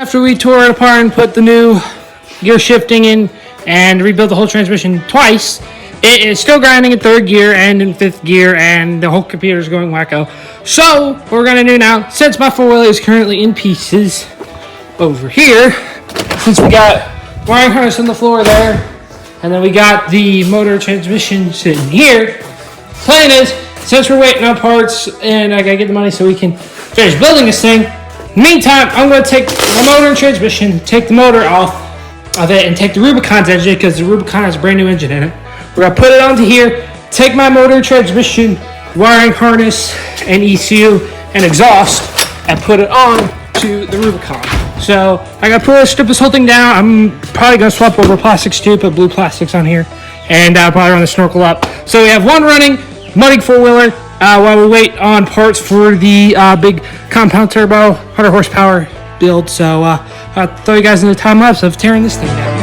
After we tore it apart and put the new gear shifting in and rebuilt the whole transmission twice, it is still grinding in third gear and in fifth gear, and the whole computer is going wacko. So what we're gonna do now, since my four-wheeler is currently in pieces over here, since we got wiring harness on the floor there, and then we got the motor transmission sitting here, plan is, since we're waiting on parts and I gotta get the money so we can finish building this thing, meantime, I'm going to take the motor and transmission, take the motor off of it, and take the Rubicon's engine, because the Rubicon has a brand new engine in it. We're going to put it onto here, take my motor, transmission, wiring harness, and ECU, and exhaust, and put it on to the Rubicon. So, I got to strip this whole thing down. I'm probably going to swap over plastics too, put blue plastics on here, and probably run the snorkel up. So we have one running, mudding four-wheeler, while we wait on parts for the big compound turbo 100 horsepower build. So I'll throw you guys in the time lapse of tearing this thing down.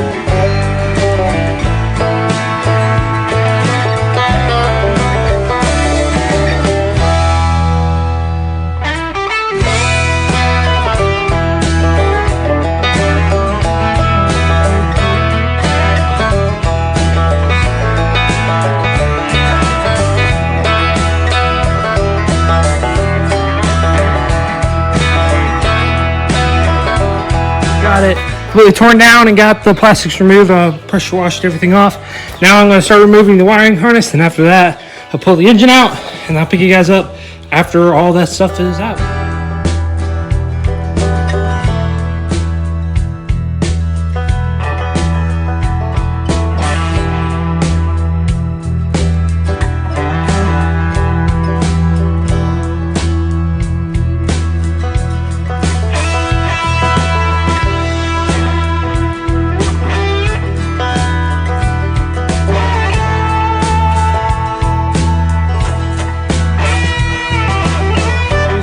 Got it completely torn down and got the plastics removed, pressure washed everything off. Now I'm going to start removing the wiring harness, and after that I'll pull the engine out and I'll pick you guys up after all that stuff is out.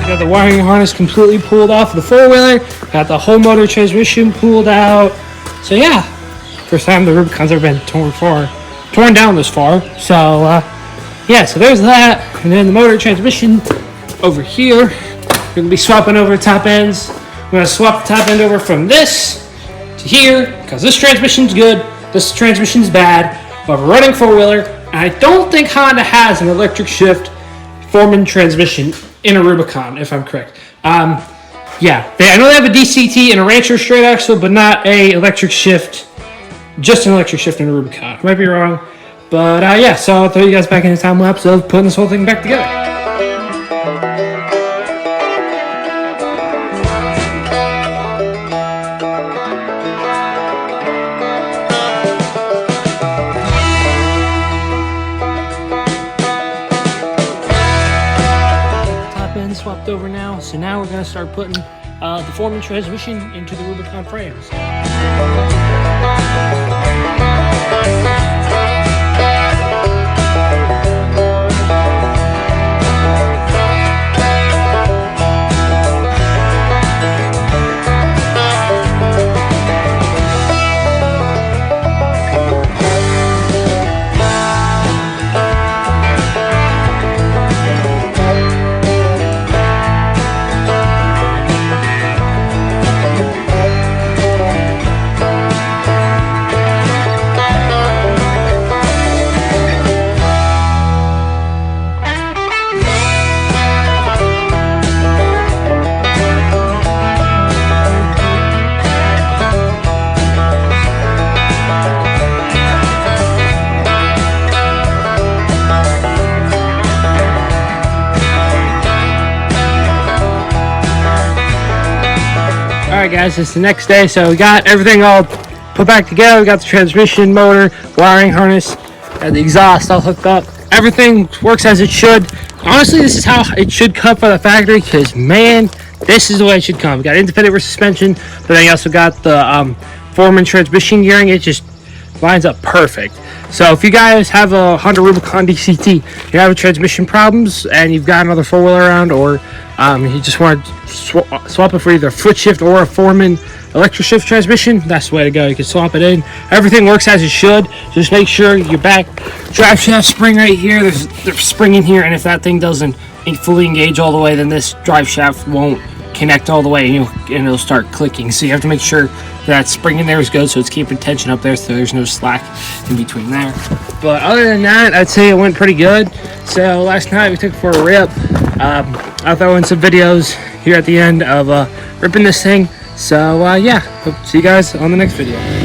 Got the wiring harness completely pulled off of the four-wheeler. Got the whole motor transmission pulled out. So yeah, first time the Rubicon's ever been torn down this far. So yeah, so there's that. And then the motor transmission over here. We're gonna be swapping over top ends. I'm gonna swap the top end over from this to here, because this transmission's good, this transmission's bad. But we're running four-wheeler, and I don't think Honda has an electric shift foreman transmission in a Rubicon, if I'm correct. Yeah, I know they have a DCT and a Rancher straight axle, but not a electric shift, just an electric shift in a Rubicon. I might be wrong, but yeah, so I'll throw you guys back in the time lapse of putting this whole thing back together. Swapped over now, so now we're going to start putting the foreman transmission into the Rubicon frames. Alright guys, it's the next day, so we got everything all put back together. We got the transmission, motor, wiring harness, and the exhaust all hooked up. Everything works as it should. Honestly, this is how it should come from the factory, because man, this is the way it should come. We got independent rear suspension, but then you also got the foreman transmission gearing. It just lines up perfect. So if you guys have a Honda Rubicon DCT, you're having transmission problems, and you've got another four-wheeler around, or you just want to swap it for either a foot shift or a foreman electric shift transmission, that's the way to go. You can swap it in. Everything works as it should. Just make sure your back drive shaft spring right here, there's spring in here, and if that thing doesn't fully engage all the way, then this drive shaft won't connect all the way, and it'll start clicking. So you have to make sure that spring in there is good, so it's keeping tension up there, so there's no slack in between there. But other than that, I'd say it went pretty good. So last night we took it for a rip. I'll throw in some videos here at the end of ripping this thing. So yeah, hope to see you guys on the next video.